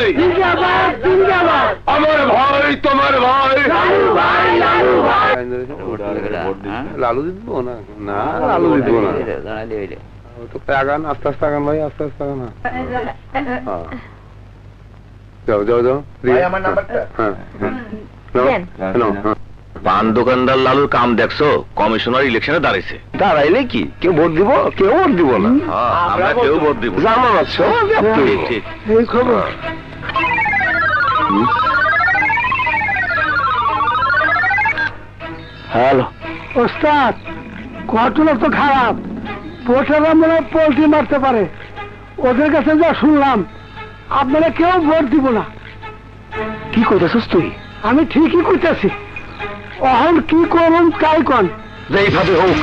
ভাই আমার ভাই তোমার ভাই লালু দিব না না লালু দিব না তো আগান আস্তে আস্তে আগান ভাই আস্তে আস্তে আগান যাও যাও যাও আমার নাম্বারটা পান দোকানদার লালুর কাম দেখছো কমিশনার ইলেকশনে দাঁড়াইছে দাঁড়াইলে কি কেউ ভোট দিব কেউ ভোট দিব না আমরা কেউ ভোট দিব জানো আছো ঠিক এই খবর হ্যালো ওস্তাদ ঘটনা তো খারাপ ভোটাররা মনে পোল্ট্রি মারতে পারে ওদের কাছে যা শুনলাম আপনারা কেউ ভোট দিব না কি করতেছিস তুই আমি ঠিকই করতেছি এখন কি করুন তাই কন যেইভাবে হোক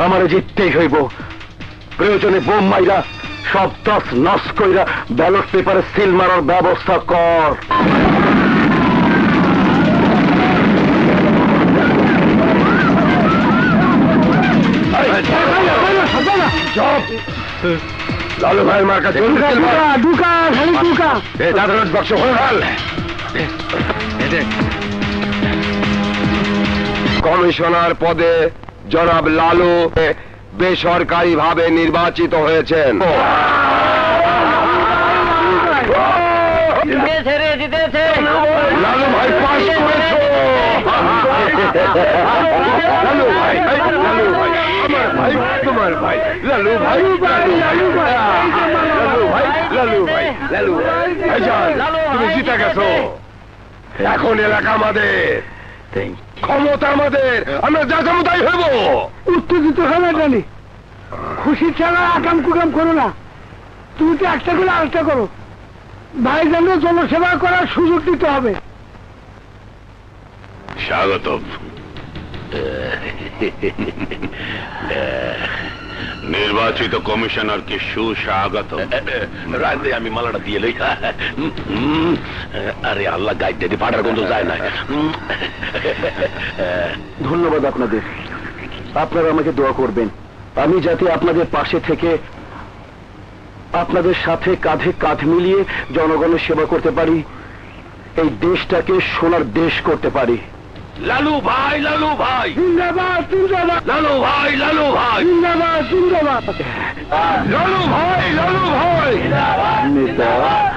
আমার জিততেই হইব প্রয়োজনে বোম মাইরা সব দশ নষ্ট কইরা ব্যালট পেপারে সিল মারার ব্যবস্থা কর লালু ভাইয়ের মার কাছে বাক্স কমিশনার পদে জনাব লালু বেসরকারি ভাবে নির্বাচিত হয়েছেন লালু ভাই পাস করেছো লালু ভাই লালু ভাই আমার ভাই তোমার ভাই লালু ভাই লালু ভাই লালু ভাই লালু ভাই লালু ভাইজান তুমি জিতে গেছো এখন এলাকা আমাদের ক্ষমতা আমাদের আমরা যা ক্ষমতাই হইব উত্তেজিত হবে জানি খুশি ছাড়া আকাম কুকাম করো না তুমি তো একটা করে আরেকটা করো ভাইজানকে জনসেবা করার সুযোগ দিতে হবে স্বাগত নির্বাচিত কমিশনারকে সুস্বাগত রাতে আমি মালাটা দিয়ে লই আরে আল্লাহ গাইড পাটার গন্ধ যায় না ধন্যবাদ আপনাদের আপনারা আমাকে দোয়া করবেন আমি যাতে আপনাদের পাশে থেকে আপনাদের সাথে কাঁধে কাঁধ মিলিয়ে জনগণের সেবা করতে পারি এই দেশটাকে সোনার দেশ করতে পারি লালু ভাই জিন্দাবাদ জিন্দাবাদ লালু ভাই লালু ভাই জিন্দাবাদ লালু ভাই লালু ভাই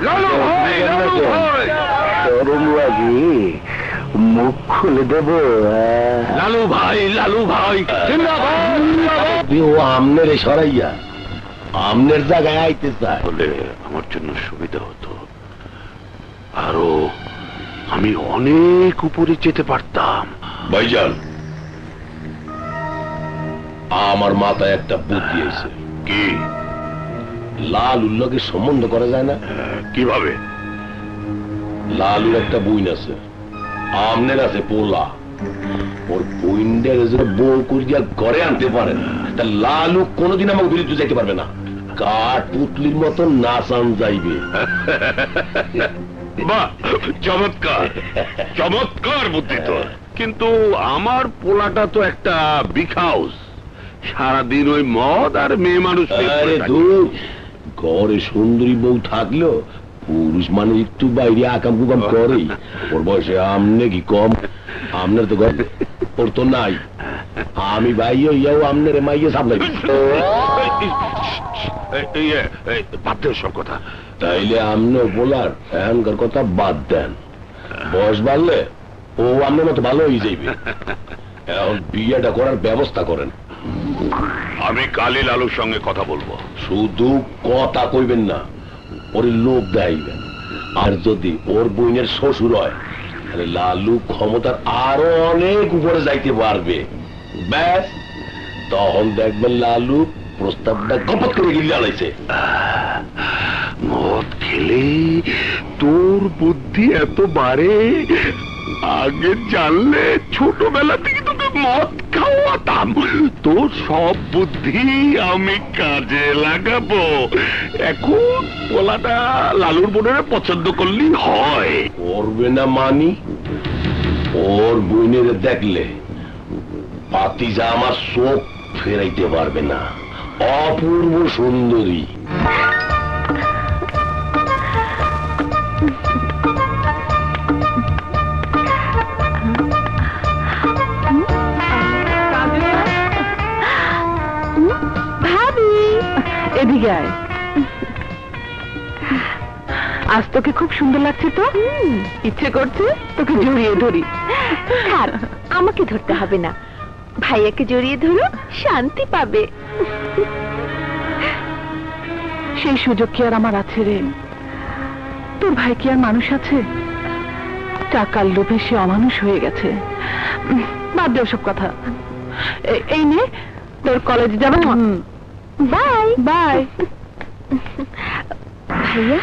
লালু ভাই লালু ভাই মুখ খুলে দেব লালু ভাই জিন্দাবাদ আমনের সরাইয়া আমনের জায়গায় আইতে চায় বলে আমার জন্য সুবিধা হতো আরো আমি অনেক উপরে যেতে পারতাম ভাইজান আমার মাথায় একটা বুদ্ধি এসে কি লালুর লগে সম্বন্ধ করা যায় না কিভাবে লালুর একটা বইন আছে আমনের আছে পোলা ওর বইনদের বউ করিয়া ঘরে আনতে পারেন তা লালু কোনোদিন আমাকে বিরুদ্ধে যাইতে পারবে না কাঠ পুতলির মতো নাচান যাইবে বাহ চমৎকার চমৎকার বুদ্ধি তো কিন্তু আমার পোলাটা তো একটা বিগ হাউস সারাদিন ওই মদ আর মেয়ে মানুষ ঘরে সুন্দরী বউ থাকলেও পুরুষ মানুষ একটু বাইরে আকাম কুকাম করে ওর বয়সে আমনে কি কম আমনের তো ঘর ওর তো নাই আমি ভাইও ইয়াও আমনের মাইয়ে সামনে বাদ দেন সব কথা তাইলে আমনে বলার এখনকার কথা বাদ দেন বয়স বাড়লে ও আমনের মতো ভালো হয়ে যাইবে এখন বিয়েটা করার ব্যবস্থা করেন আমি কালী লালুর সঙ্গে কথা বলবো শুধু কথা কইবেন না ওর লোক দেখাইবেন আর যদি ওর বইনের শ্বশুর হয় তাহলে লালু ক্ষমতার আরো অনেক উপরে যাইতে পারবে ব্যাস তখন দেখবেন লালু প্রস্তাবটা কপট করে গিলে আলাইছে মদ খেলে তোর বুদ্ধি এত বাড়ে আগে জানলে ছোটবেলা থেকে তোকে মদ খাওয়াতাম তোর সব বুদ্ধি আমি কাজে লাগাবো এখন পোলাটা লালুর বোনের পছন্দ করলেই হয় করবে না মানি ওর বোনের দেখলে পাতিজা আমার চোখ ফেরাইতে পারবে না অপূর্ব সুন্দরী আজ তোকে খুব সুন্দর লাগছে তো। ইচ্ছে করছে তোকে জড়িয়ে ধরি। থাক, আমাকে ধরতে হবে না, ভাইয়াকে জড়িয়ে ধরো, শান্তি পাবে। সেই সুযোগ কি আর আমার আছে রে? তোর ভাই কি আর মানুষ আছে? টাকার লোভে সে অমানুষ হয়ে গেছে। বাদ দে ওসব কথা। এই নে তোর কলেজে যাবো। Bye bye. ভাইয়া,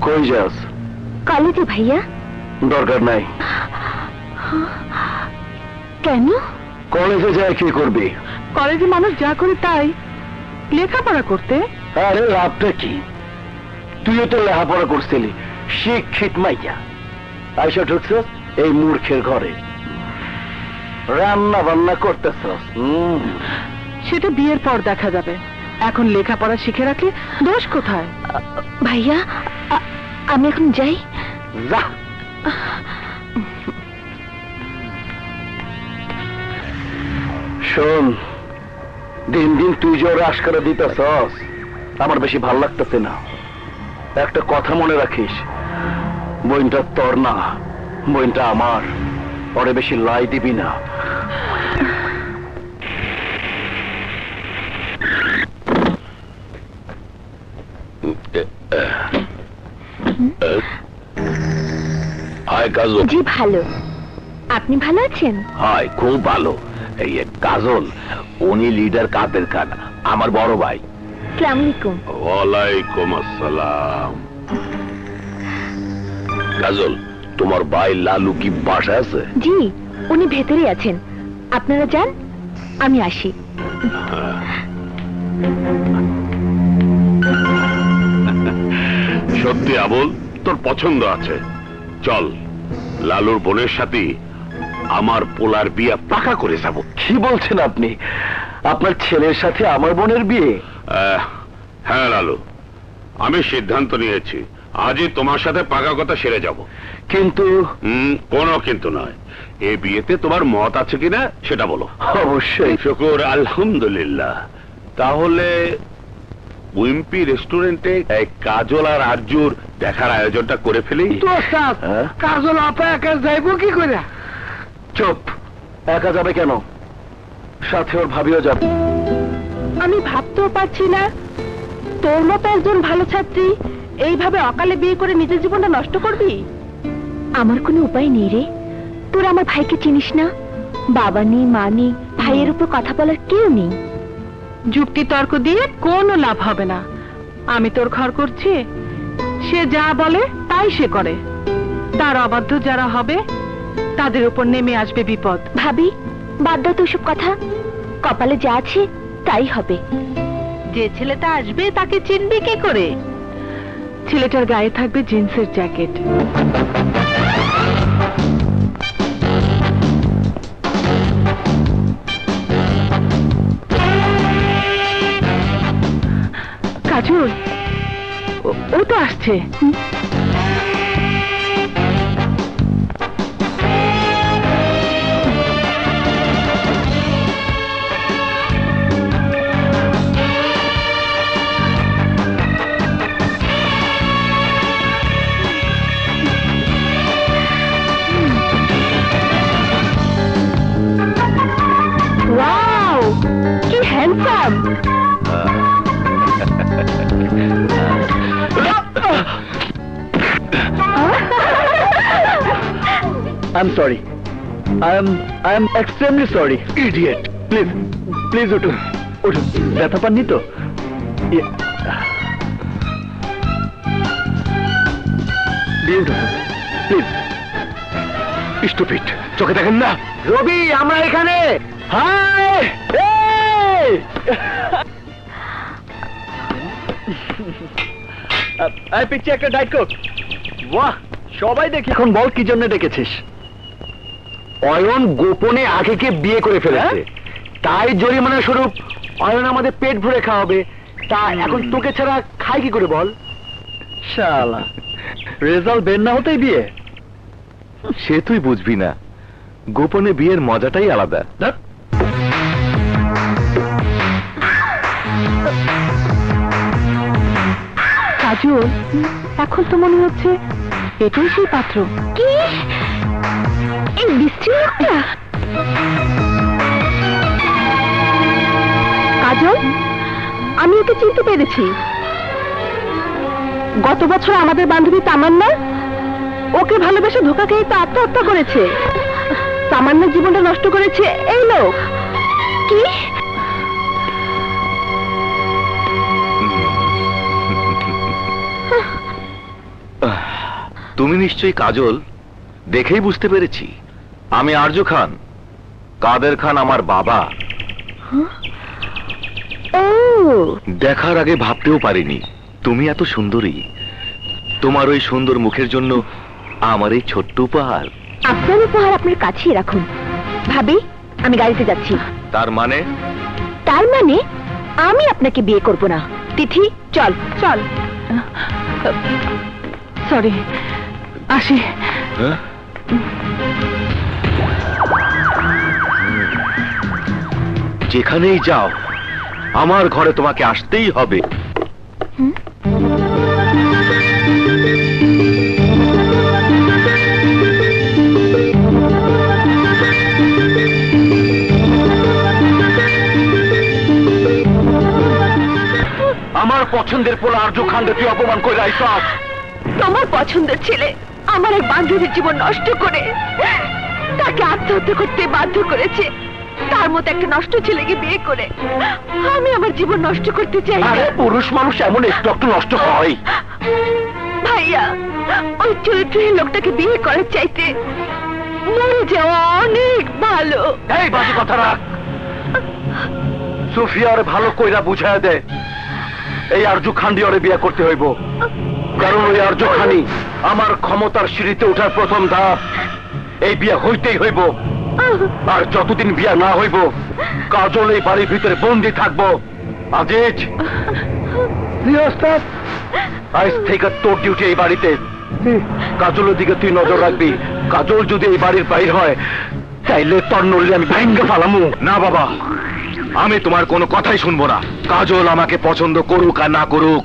কই যাস? কলেজে ভাইয়া। দরকার নাই। কেন? কলেজে যায় কি করবি? কলেজে মানুষ যা করে তাই, লেখাপড়া করতে। আরে লাভটা কি? তুইও তো লেখাপড়া করছিলি, শিক্ষিত মাইয়া। আইসা ঢুকছ এই মূর্খের ঘরে, রান্না বান্না করতেছ। সেটা বিয়ের পর দেখা যাবে, এখন লেখাপড়া শিখে রাখলে দোষ কোথায়? ভাইয়া, আমি এখন যাই। যা। শোন, দিন দিন তুই যে ওরা আশকারা দিতেছস, আমার বেশি ভাল লাগতেছে না। একটা কথা মনে রাখিস, বইনটা তোর না, বইনটা আমার। ওরে বেশি লাই দিবি না। হাই কাজল। জি ভালো, আপনি ভালো আছেন? হাই, খুব ভালো। এই কাজল, উনি লিডার কাদের খান, আমার বড় ভাই। আসসালামু আলাইকুম। ওয়ালাইকুম আসসালাম। কাজল, তোমার ভাই লালু কি বাসায় আছে? জি, উনি ভেতরে আছেন, আপনারা যান, আমি আসি। সত্যি আবুল, তোর পছন্দ আছে। চল, লালুর বোনের সাথে আমার পোলার বিয়ে পাকা করে যাব। কি বলছেন আপনি? আপনার ছেলের সাথে আমার বোনের বিয়ে? হ্যাঁ লালু, আমি সিদ্ধান্ত নিয়েছি, আজই তোমার সাথে পাকা কথা সেরে যাব। কিন্তু কোনো কিন্তু নয়। এই বিয়েতে তোমার মত আছে কিনা সেটা বলো। অবশ্যই। শুকুর আলহামদুলিল্লাহ। তাহলে উইম্পি রেস্টুরেন্টে এই কাজল আর আরজুর দেখার আয়োজনটা করে ফেলি। কাজল আপা একা যাইবো কি করে? চুপ, একা যাবে কেন? সাথে ওর ভাবিও যাবে। আমি ভাবতেও পারছি না, তোর মতো একজন ভালো ছাত্রী এইভাবে অকালে বিয়ে করে নিজের জীবনটা নষ্ট করবি। আমার কোনো উপায় নেই রে, তোর আমার ভাইকে চিনিস না, বাবা নেই, মা নেই, ভাইয়ের উপর কথা বলার কেউ নেই। যুক্তি তর্ক দিয়ে কোনো লাভ হবে না। আমি তোর ঘর করছি, সে যা বলে তাই সে করে। তার অবাধ্য যারা হবে তাদের উপর নেমে আসবে বিপদ। ভাবি, বাদ দাও তো সব কথা, কপালে যা আছে তাই হবে। যে ছেলেটা আসবে তাকে চিনবি কি করে? ছেলেটার গায়ে থাকবে জিন্সের জ্যাকেট। কাজল, ও তো আসছে। ওয়াও, কি handsome! I'm sorry. I am extremely sorry. Idiot. Please উঠুন, উঠুন। ব্যথা পাননি তো? Beautiful. Please. Stupid. চোখে দেখেন না? রবি, আমরা এখানে। হাই! এই পিচ্ছি একটা ডায়েট কোক। বাহ, সবাই দেখি। এখন বল কি জন্য ডেকেছিস? অয়ন গোপনে আগেকে বিয়ে করে ফেলেছে, তাই জরিমানা স্বরূপ অয়ন আমাদের পেট ভরে খাওয়াবে। তা এখন তোকে ছাড়া খাই কি করে বল? শালা, রেজাল্ট বের না হতেই বিয়ে? সে তুই বুঝবি না, গোপনে বিয়ের মজাটাই আলাদা। কাজল, এখন তো মনে হচ্ছে এটাই সেই পাত্র। কি এই বৃষ্টি লোকটা? কাজল, আমি ওকে চিনতে পেরেছি। গত বছর আমাদের বান্ধবী তামান্না ওকে ভালোবেসে ধোঁকা খেয়ে তো আত্মহত্যা করেছে। তামান্নার জীবনটা নষ্ট করেছে এই লোক। কি? তুমি নিশ্চয়ই কাজল, দেখেই বুঝতে পেরেছি আমি আরজু খান। কাদের খান আমার বাবা। ও, দেখার আগে ভাবতেও পারিনি তুমি এত সুন্দরী। তোমার ওই সুন্দর মুখের জন্য আমার এই ছোট্ট উপহার। আপনার উপহার আপনার কাছেই রাখুন। ভাবি, আমি গাড়িতে যাচ্ছি। তার মানে? তার মানে আমি আপনাকে বিয়ে করব না। তিথি, চল চল। সরি, আসি। হ্যাঁ? যেখানেই যাও আমার ঘরে তোমাকে আসতেই হবে। আমার পছন্দের পোলা আরজু খানকে তুই অপমান করে আইসাস। তোমার পছন্দের ছেলে আমার এক বান্ধবীর জীবন নষ্ট করে তাকে আত্মহত্যা করতে বাধ্য করেছে। তার মতো একটা নষ্ট ছেলেকে বিয়ে করে আমি আমার জীবন নষ্ট করতে চাই না। আরে পুরুষ মানুষ এমন একটু একটু নষ্ট হয়। ভাইয়া, ওই চরিত্রহীন লোকটাকে বিয়ে করার চাইতে মরে যাওয়া অনেক ভালো। এই বাজে কথা রাখ। সুফিয়ার ভালো কইরা বুঝায় দে এই আরজু খান্ডি ওরে বিয়ে করতে হইব। কারণ ওই আরজু খানি আমার ক্ষমতার সিঁড়িতে ওঠার প্রথম ধাপ। এই বিয়ে হইতেই হইব। আর যতদিন বিয়ে না হইব কাজল এই বাড়ির ভিতরে বন্দি থাকবো। আজিজ, আজ থেকে তোর ডিউটি এই বাড়িতে। কাজলের দিকে তুই নজর রাখবি। কাজল যদি এই বাড়ির বাইর হয় তাইলে তোর নড়লে আমি ভেঙ্গে ফালামু। না বাবা, আমি তোমার কোনো কথাই শুনবো না। কাজল আমাকে পছন্দ করুক আর না করুক,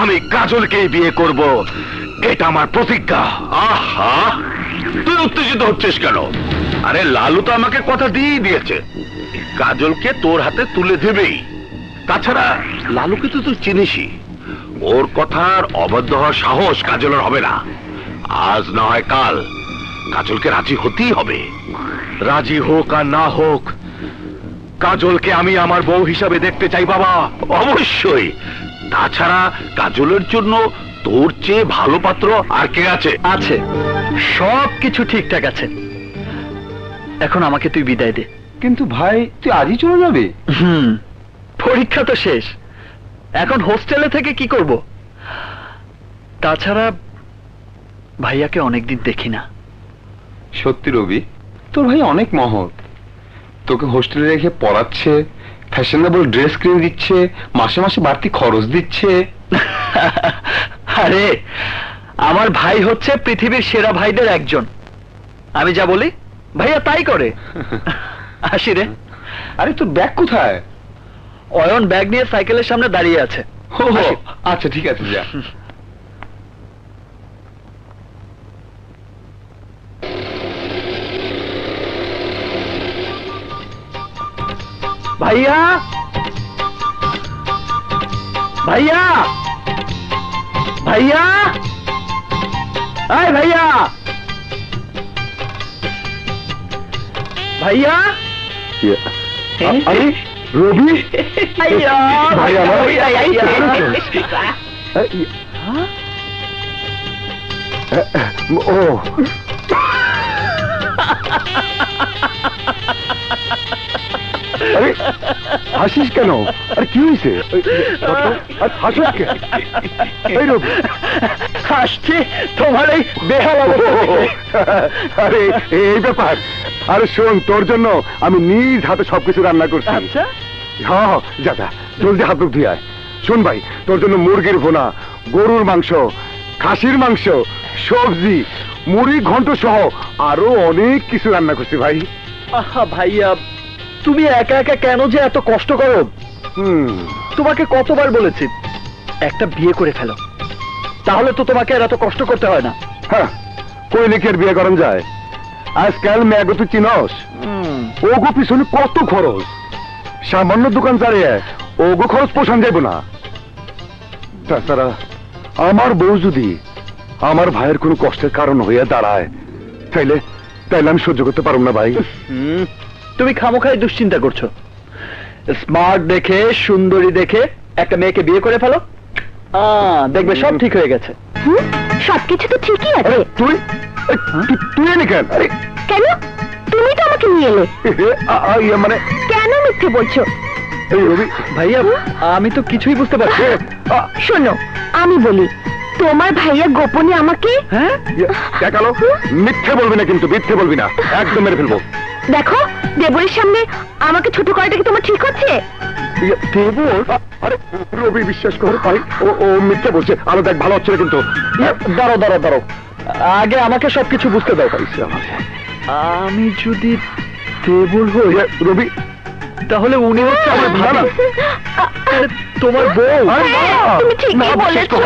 আমি কাজলকেই বিয়ে করব। এটা আমার প্রতিজ্ঞা। আহা, তুই উত্তেজিত হচ্ছিস কেন? আরে লালু তো আমাকে কথা দিয়েই দিয়েছে, কাজলকে তোর হাতে তুলে দেবেই। তাছাড়া লালুকে তো তুই চিনিসই, ওর কথার অবাধ্য হওয়ার সাহস কাজলের হবে না। আজ না হয় কাল কাজলকে রাজি হতেই হবে। রাজি হোক আর না হোক, কাজলকে আমি আমার বউ হিসাবে দেখতে চাই বাবা। অবশ্যই। তাছাড়া কাজলের জন্য তোর চেয়ে ভালো পাত্র আর কে আছে? আছে, সব কিছু ঠিকঠাক আছে। এখন আমাকে তুই বিদায় দে। কিন্তু ভাই, তুই আজই চলে যাবে? পরীক্ষা তো শেষ, এখন হোস্টেলে থেকে কি করব? তাছাড়া ভাইয়াকে অনেকদিন দেখি না। সত্যি রবি, তোর ভাই অনেক মহৎ। তোকে হোস্টেলে রেখে পড়াচ্ছে, ফ্যাশনেবল ড্রেস কিনে দিচ্ছে, মাসে মাসে বাড়তি খরচ দিচ্ছে। আরে আমার ভাই হচ্ছে পৃথিবীর সেরা ভাইদের একজন। আমি যা বলি ভাইয়া তাই করে। আসি রে। আরে তোর ব্যাগ কোথায়? অয়ন ব্যাগ নিয়ে সাইকেলের সামনে দাঁড়িয়ে আছে। আসি। আচ্ছা ঠিক আছে, যা। ভাইয়া, ভাইয়া, ভাইয়া, আয় ভাইয়া, ভাইয়া। আরে রবি, ভাইয়া, ভাই আমার। ও আরে হাসিস কেন? আর কি হয়েছে? হাসিস কেন? হাসছি তোমার এই বেহাল আরে এই ব্যাপার। আরে শোন, তোর জন্য আমি নিজ হাতে সবকিছু রান্না করছি। আচ্ছা, হ্যাঁ যা যা, জলদি হাত মুখ ধুয়ে আয়। শোন ভাই, তোর জন্য মুরগির ভুনা, গরুর মাংস, খাসির মাংস, সবজি, মুড়ি ঘন্ট সহ আরো অনেক কিছু রান্না করছি ভাই। আহা ভাইয়া, তুমি একা একা কেন যে এত কষ্ট করো? তোমাকে কতবার বলেছি একটা বিয়ে করে ফেলো, তাহলে তো তোমাকে আর এত কষ্ট করতে হয় না। হ্যাঁ, কই লিখে আর বিয়ে করেন যায়? আজকাল মেয়েগো তুই চিনস, ওগো পিছনে কত খরচ। সামান্য দোকান চালিয়ে ওগো খরচ পোষণ যাইব না। তাছাড়া আমার বউ যদি আমার ভাইয়ের কোনো কষ্টের কারণ হইয়া দাঁড়ায়, তাইলে তাইলে আমি সহ্য করতে পারব না ভাই। তুমি খামোখাই দুশ্চিন্তা করছো। স্মার্ট দেখে, সুন্দরী দেখে একটা মেয়েকে বিয়ে করে ফেলো, দেখবে সব ঠিক হয়ে গেছে। সবকিছু তো ঠিকই আছে। তুই তুই এনে কেন? কেন? তুমি তো আমাকে নিয়ে এলে। মানে কেন মিথ্যে বলছো? এই রবি ভাইয়া, আমি তো কিছুই বুঝতে পারছি। শোনো, আমি বলি, তোমার ভাইয়া গোপনে আমাকে। হ্যাঁ, দেখালো, মিথ্যে বলবি না কিন্তু, মিথ্যে বলবি না, একদম মেরে ফেলবো। দেখো, দেবরের সামনে আমাকে ছোট করাটা কি তোমার ঠিক হচ্ছে? আরে রবি, বিশ্বাস কর ভাই, ও মিথ্যে বলছে। আরো দেখ, ভালো হচ্ছে না কিন্তু। দাঁড়াও দাঁড়াও দাঁড়াও, আগে আমাকে সবকিছু বুঝতে দাও। আমি যদি দেবর হই রবি, তাহলে উনি হচ্ছে আমার ভাই, তোমার বউ। হ্যাঁ, তুমি ঠিকই বলেছো।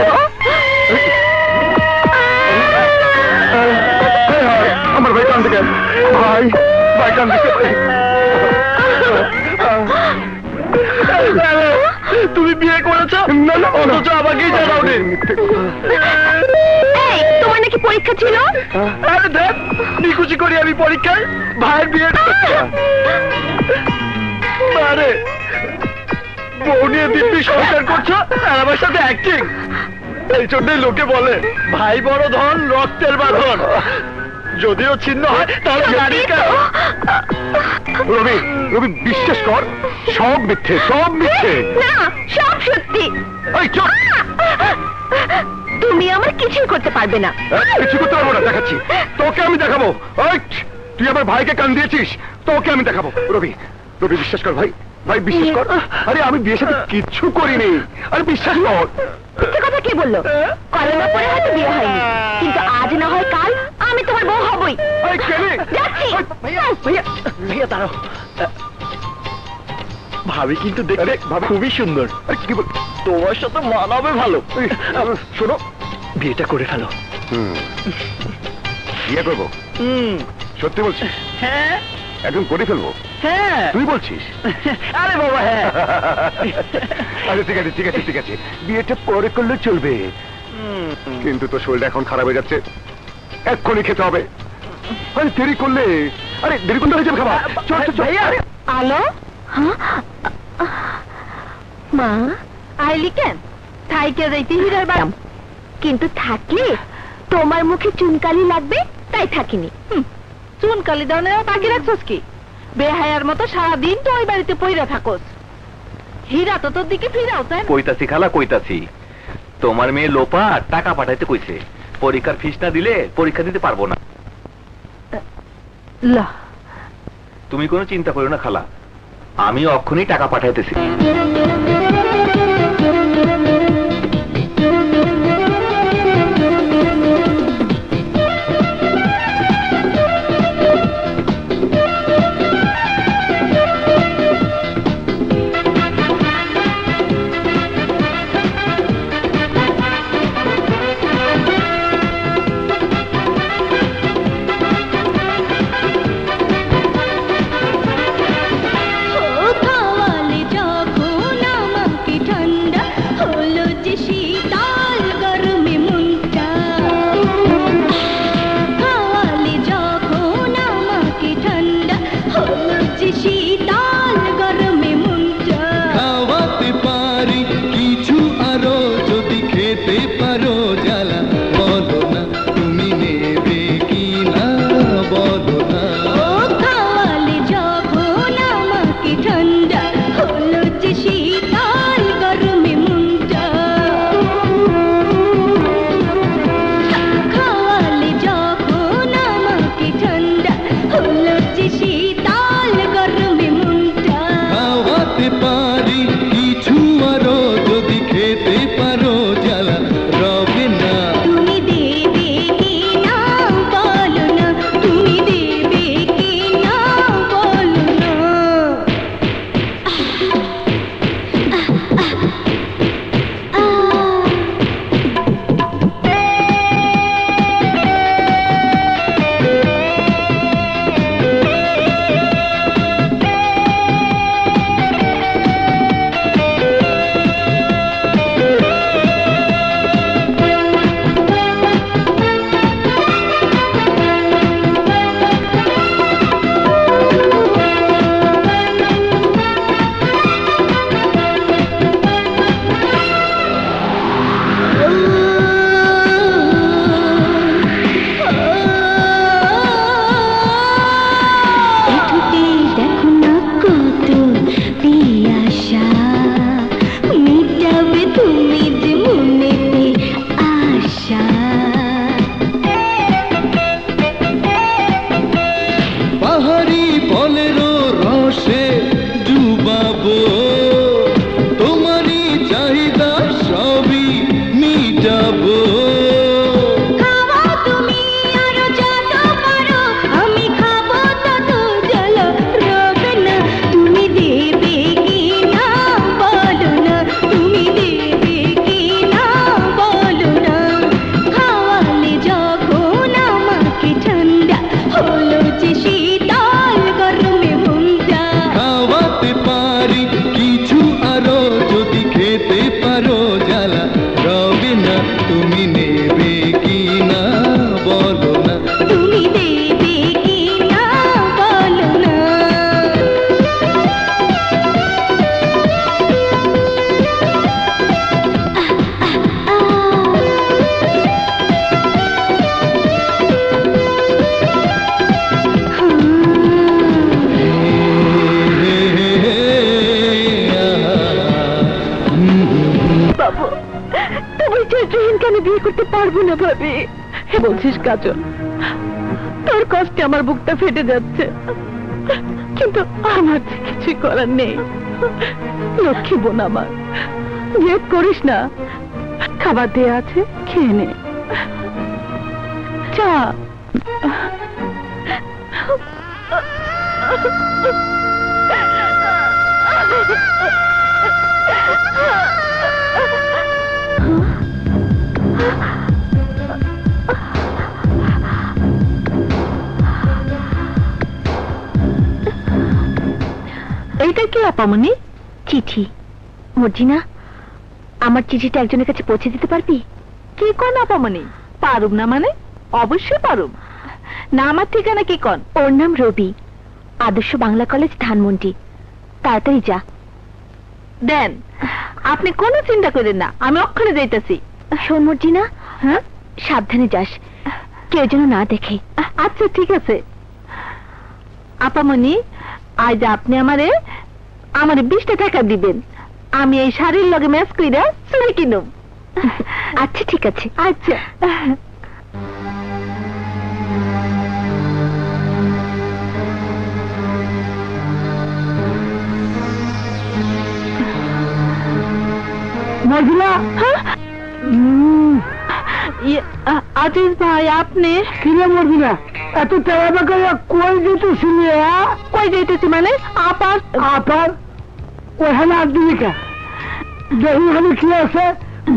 আমার ভাই কান্দে কেন? ভাই ভাই কান্দে। তুমি বিয়ে করেছো? না না, অথচ আমাকেই জানাওনি। এই, তোমার নাকি পরীক্ষা ছিল? আরে দেখ, নিকুচি করি আমি পরীক্ষায় ভাইয়ের বিয়ে। আরে বউ নিয়ে দিব্যি সংসার করছো আর আমার সাথে অ্যাক্টিং। এই জন্যই লোকে বলে ভাই বড় ধন, রক্তের বাঁধন। যদিও ছিন্ন হয় তাহলে গাড়ি রবি, রবি বিশ্বাস কর, সব মিথ্যে, সব মিথ্যে। না, সব সত্যি। এই চুপ, তুমি আমার কিছুই করতে পারবে না। কিছু করতে পারবো না, দেখাচ্ছি তোকে, আমি দেখাবো। ওই, তুই আমার ভাইকে কান দিয়েছিস, তোকে আমি দেখাবো। রবি, রবি বিশ্বাস কর ভাই, ভাই বিশ্বাস কর। আরে আমি বিয়ের সাথে কিচ্ছু করিনি, আরে বিশ্বাস কর। মিথ্যে কথা কে বললো? কলেমা পড়ে হয়তো বিয়ে হয়নি, কিন্তু আজ না হয় কাল আমি তোমার বউ হবই। এই কেনে? যাচ্ছি। ভাইয়া ভাইয়া ভাইয়া দাঁড়াও। ভাবি কিন্তু দেখতে খুবই সুন্দর। আরে কি বল? তোমার সাথে মানাবে ভালো। শোনো, বিয়েটা করে ফেলো। বিয়ে করবো? সত্যি বলছিস? হ্যাঁ একদম করে ফেলবো? হ্যাঁ। তুই বলছিস? আরে বাবা হ্যাঁ। আরে ঠিক আছে ঠিক আছে ঠিক আছে, বিয়েটা পরে করলে চলবে, কিন্তু তোর শরীরটা এখন খারাপ হয়ে যাচ্ছে, এক্ষুনি খেতে হবে। আরে দেরি করলে, আরে দেরি করলে হয়ে যাবে খাবার। চল চল চল। আলো, মা আইলি কেন? থাইকে যাইতে হীরার বাড়ি, কিন্তু থাকলে তোমার মুখে চুনকালি লাগবে, তাই থাকিনি। চুনকালি দাও বাকি রাখছস কি? বেহায়ার মতো সারাদিন তো ওই বাড়িতে পইরা থাকোস। হীরা তো তোর দিকে ফিরাও, তাই না? কইতাছি খালা, কইতাছি। তোমার মেয়ে লোপা টাকা পাঠাইতে কইছে, পরীক্ষার ফিস না দিলে পরীক্ষা দিতে পারবো না। লা, তুমি কোনো চিন্তা করো না খালা, আমি অক্ষুনি টাকা পাঠাইতেছি। খাওয়ালে যখন বলছিস কাজল, তোর কষ্টে আমার বুকটা ফেটে যাচ্ছে, কিন্তু আমার যে কিছু করার নেই। লক্ষ্মী বোন আমার, জেদ করিস না, খাবার দেয়া আছে, খেয়ে নে। চা। এইটা কি আপামনি? চিঠি। মর্জিনা, আমার চিঠিটা একজনের কাছে পৌঁছে দিতে পারবি? কি কোন আপামনি? পারুম না মানে? অবশ্যই পারুম। না, আমার ঠিকানা কি কোন? ওর নাম রবি, আদর্শ বাংলা কলেজ, ধানমন্ডি। তাড়াতাড়ি যা। দেন, আপনি কোনো চিন্তা করেন না, আমি অক্ষরে যাইতেছি। শোন মর্জিনা, হ্যাঁ, সাবধানে যাস, কেউ যেন না দেখে। আচ্ছা ঠিক আছে। আপামনি, আজ আপনি আমারে 20টা টাকা দিবেন, আমি এই শাড়ির লগে ম্যাচ কইরা চুড়ি কিনুম। আচ্ছা ঠিক আছে। আচ্ছা। মর্জিনা, আজিজ ভাই আপনি? কিরে মর্জিনা, এত তেরা বাঁকা কই যেতেছিলি? কই যেতেছি মানে? আপার আপার ওখানে আর দিবিকা দেখি আমি কি আছে,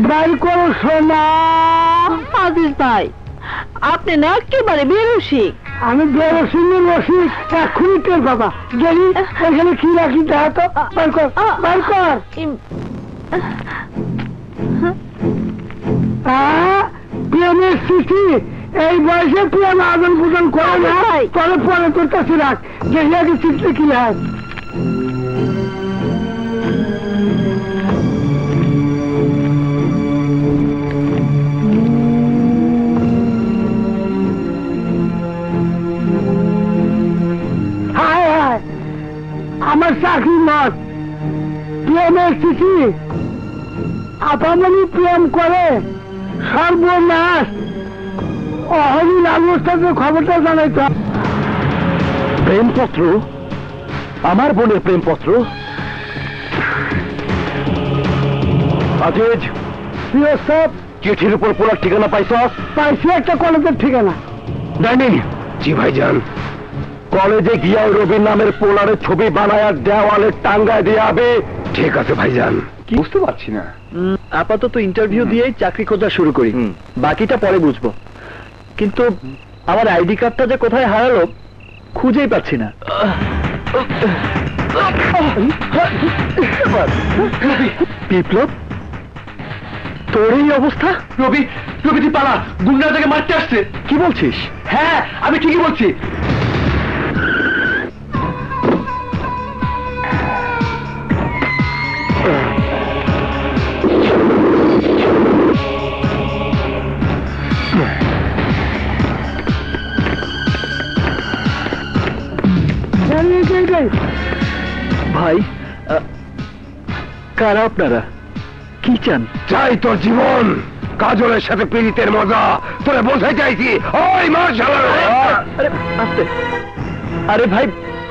বাইর করো সোনা। আজিজ ভাই, আপনি না একেবারে বেরসিক। আমি বেরসিক রসিক, এক্ষুনি টের বাবা। দেখি ওখানে কি রাখি, দেখা তো, বাইর কর, বাইর কর। প্রেমের চিঠি, এই বয়সে প্রেম আদান প্রদান করে না, পরে পরে তোর কাছে রাখ, দেখি আগে চিঠি কি লাগ। হায় হায়, আমার চাকরি মত, প্রেমের চিঠি। আপামনি প্রেম করে, সর্বনাশ। অহনি লালুর খবরটা জানাইতো। প্রেমপত্র? আমার বোনের প্রেমপত্র? আজিজ, চিঠির উপর পোলার ঠিকানা পাইছ? পাইছি, একটা কলেজের ঠিকানা। জানি। জি ভাইজান, কলেজে গিয়া রবির নামের পোলারের ছবি বানায় দেওয়ালে টাঙ্গায় দিয়ে আবে। ঠিক আছে ভাইজান। বুঝতে পারছি না। আপাতত ইন্টারভিউ দিয়েই চাকরি খোঁজা শুরু করি, বাকিটা পরে বুঝবো। কিন্তু আমার আইডি কার্ডটা যে কোথায় হারালো খুঁজেই পাচ্ছি না। বিপ্লব, তোর এই অবস্থা? রবি, রবি তুই পালা, গুন্ডা থেকে মারতে আসছে। কি বলছিস? হ্যাঁ, আমি ঠিকই বলছি। ভাই, কারা আপনারা? কি চান? চাই তোর জীবন, কাজলের সাথে পীড়িতের মজা তোরে বোঝাই চাইছি। ওই মার্শাল, আস্তে। আরে ভাই,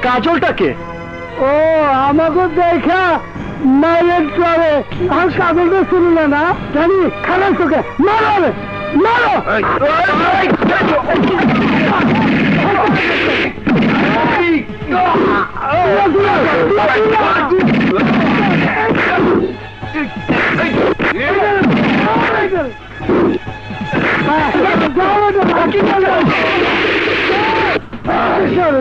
কাজলটাকে? ও, আমাকে দেখা মায়ের চলে, আর কাজলটা শুনল না। জানি খারাপ তোকে, মারো রে, মারো।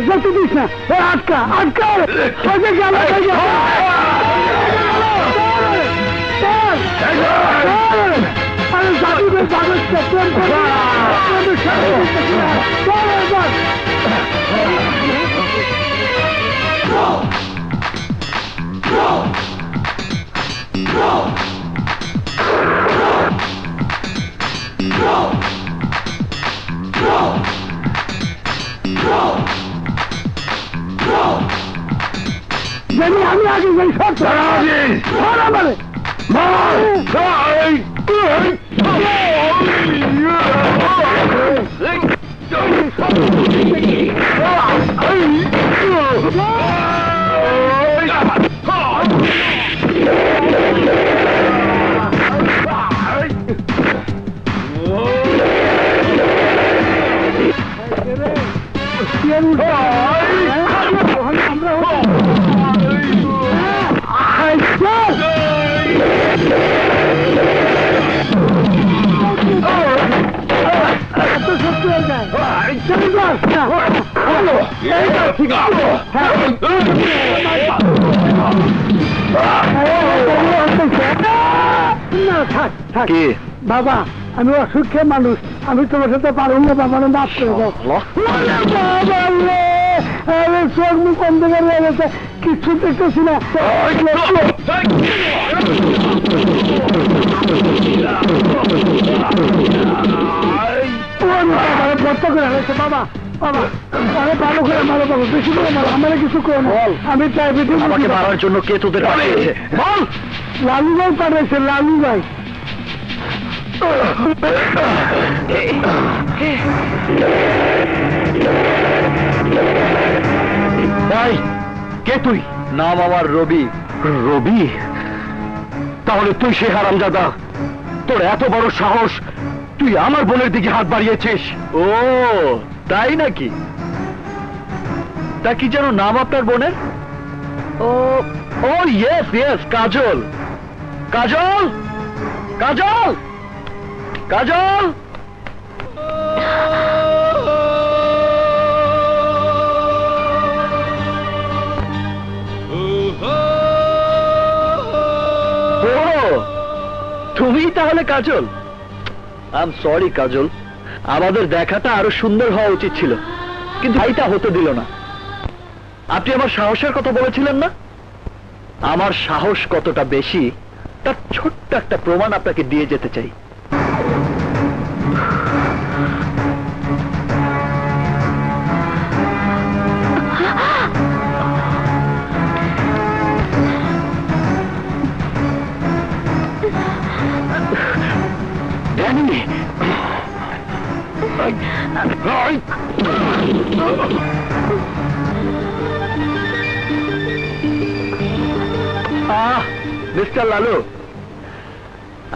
যত দিস না, আটকা আটকা। আরে জাতিদের কাগজটা প্রেম করে আমি আগে যাই। সব আমারে মার। কি বাবা, আমি অসুখের মানুষ, আমি তোমার সাথে পারব না বাবা, মাফ করে দাও। আমি চোখ মুখ অন্ধকার হয়ে গেছে, কিছু দেখতেছি না। ভর্তা করে হয়েছে বাবা, বাবা আরে ভালো করে মারো বাবা, বেশি করে মারো, আমার কিছু করে না। আমি চাইবে আমাকে মারার জন্য কে তোদের পাঠিয়েছে বল? লালু ভাই পাঠাইছে, লালু ভাই। ভাই কে তুই? নাম আমার রবি। রবি? তাহলে তুই সে হারামজাদা, তোর এত বড় সাহস, তুই আমার বোনের দিকে হাত বাড়িয়েছিস? ও তাই নাকি? তা কি যেন নাম আপনার বোনের? ও ও ইয়েস ইয়েস, কাজল। কাজল কাজল কাজল। তুমি তাহলে কাজল? আই এম সরি কাজল, আমাদের দেখাটা আরো সুন্দর হওয়া উচিত ছিল, কিন্তু এইটা হতে দিল না। আপনি আমার সাহসের কথা বলেছিলেন না? আমার সাহস কতটা বেশি তার ছোট্ট একটা প্রমাণ আপনাকে দিয়ে যেতে চাই। মিস্টার লালু,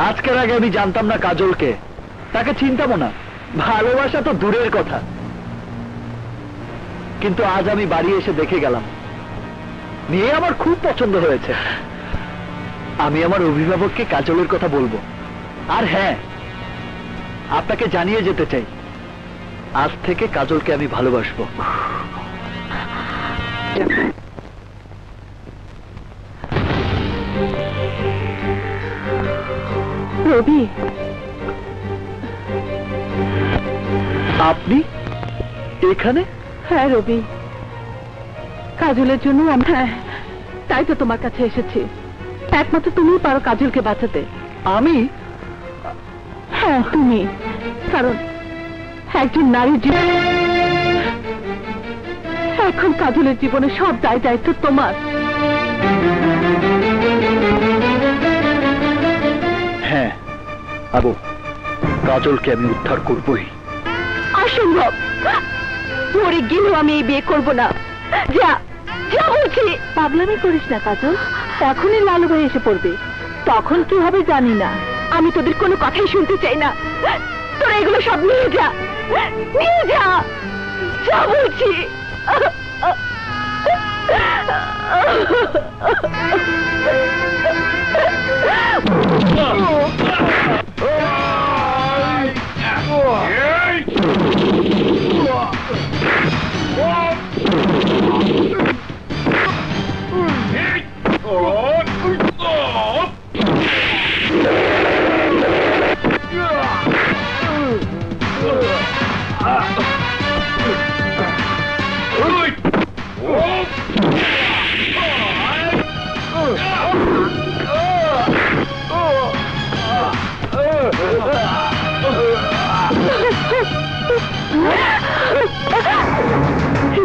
আজকের আগে আমি জানতাম না কাজলকে, তাকে চিনতামও না, ভালোবাসা তো দূরের কথা। কিন্তু আজ আমি বাড়ি এসে দেখে গেলাম, মেয়ে আমার খুব পছন্দ হয়েছে। আমি আমার অভিভাবককে কাজলের কথা বলবো। আর হ্যাঁ, আপনাকে জানিয়ে যেতে চাই, আজ থেকে কাজলকে আমি ভালোবাসবো। রবি, আপনি এখানে? হ্যাঁ রবি, কাজলের জন্য আমি, হ্যাঁ তাই তো তোমার কাছে এসেছি। একমাত্র তুমিই পারো কাজলকে বাঁচাতে। আমি? হ্যাঁ তুমি, কারণ একজন নারীর জীবন, এখন কাজলের জীবনে সব দায় দায়িত্ব তোমার। হ্যাঁ আবু, কাজলকে আমি উদ্ধার করবই। অসম্ভব, মরে গেলেও আমি এই বিয়ে করবো না। যা যা বলছি। পাগলামি করিস না কাজল, এখনই লালু ভাই এসে পড়বে, তখন কি হবে জানি না। আমি তোদের কোনো কথাই শুনতে চাই না, তোরা এগুলো সব নিয়ে যা, নিয়ে যা, যা বলছি।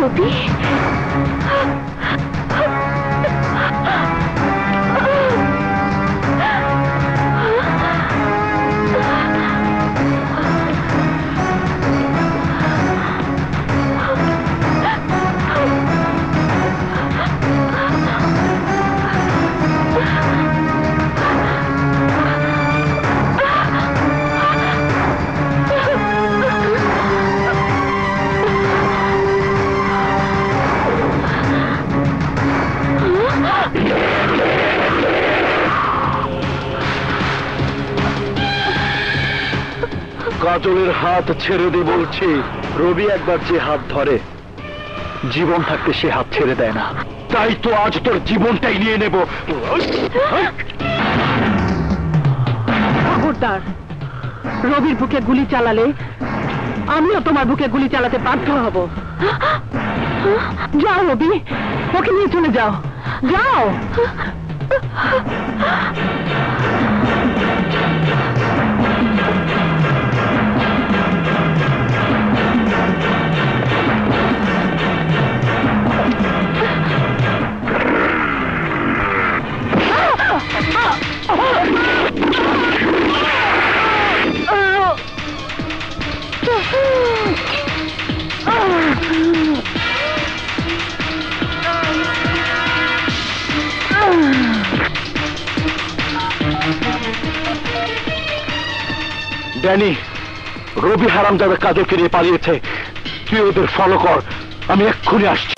রবি, কাজলের হাত ছেড়ে দে বলছি। রবি একবার যে হাত ধরে জীবন থাকতে সে হাত ছেড়ে দেয় না। তাই তো আজ তোর জীবনটাই নিয়ে নেব। খবরদার, রবির বুকে গুলি চালালে আমিও তোমার বুকে গুলি চালাতে বাধ্য হব। যাও রবি, ওকে নিয়ে চলে যাও, যাও। ড্যানি, রবি হারামজাদা কাজলকে নিয়ে পালিয়েছে। তুই ওদের ফলো কর, আমি এক্ষুনি আসছি।